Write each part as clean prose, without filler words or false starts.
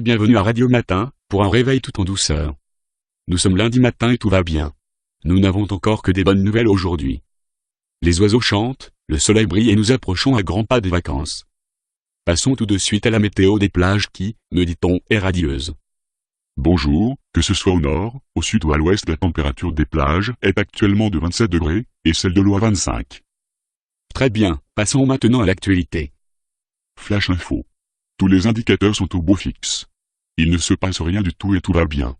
Bienvenue à Radio Matin, pour un réveil tout en douceur. Nous sommes lundi matin et tout va bien. Nous n'avons encore que des bonnes nouvelles aujourd'hui. Les oiseaux chantent, le soleil brille et nous approchons à grands pas des vacances. Passons tout de suite à la météo des plages qui, me dit-on, est radieuse. Bonjour, que ce soit au nord, au sud ou à l'ouest, la température des plages est actuellement de 27 degrés, et celle de l'eau à 25. Très bien, passons maintenant à l'actualité. Flash info. Tous les indicateurs sont au beau fixe. Il ne se passe rien du tout et tout va bien.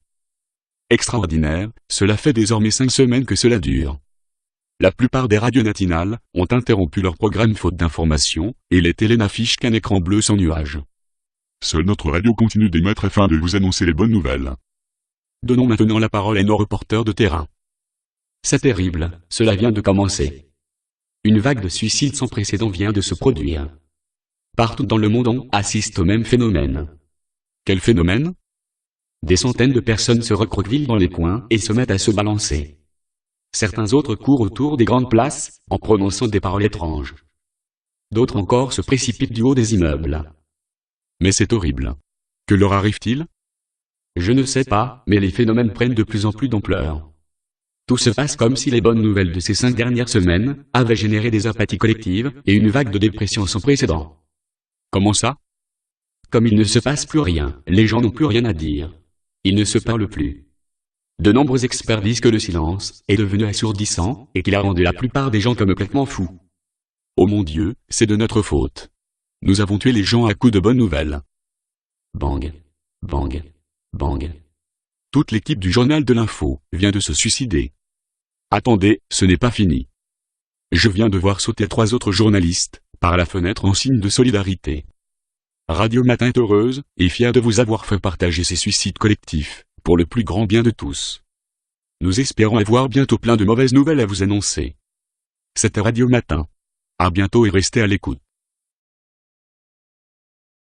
Extraordinaire, cela fait désormais 5 semaines que cela dure. La plupart des radios matinales ont interrompu leur programme faute d'informations, et les télés n'affichent qu'un écran bleu sans nuage. Seule notre radio continue d'émettre afin de vous annoncer les bonnes nouvelles. Donnons maintenant la parole à nos reporters de terrain. C'est terrible, cela vient de commencer. Une vague de suicides sans précédent vient de se produire. Partout dans le monde on assiste au même phénomène. Quel phénomène? Des centaines de personnes se recroquevillent dans les coins et se mettent à se balancer. Certains autres courent autour des grandes places, en prononçant des paroles étranges. D'autres encore se précipitent du haut des immeubles. Mais c'est horrible. Que leur arrive-t-il? Je ne sais pas, mais les phénomènes prennent de plus en plus d'ampleur. Tout se passe comme si les bonnes nouvelles de ces 5 dernières semaines avaient généré des apathies collectives et une vague de dépression sans précédent. Comment ça? Comme il ne se passe plus rien, les gens n'ont plus rien à dire. Ils ne se parlent plus. De nombreux experts disent que le silence est devenu assourdissant et qu'il a rendu la plupart des gens complètement fous. Oh mon Dieu, c'est de notre faute. Nous avons tué les gens à coups de bonnes nouvelles. Bang, bang, bang. Toute l'équipe du journal de l'info vient de se suicider. Attendez, ce n'est pas fini. Je viens de voir sauter 3 autres journalistes par la fenêtre en signe de solidarité. Radio Matin est heureuse et fière de vous avoir fait partager ces suicides collectifs, pour le plus grand bien de tous. Nous espérons avoir bientôt plein de mauvaises nouvelles à vous annoncer. C'était Radio Matin. À bientôt et restez à l'écoute.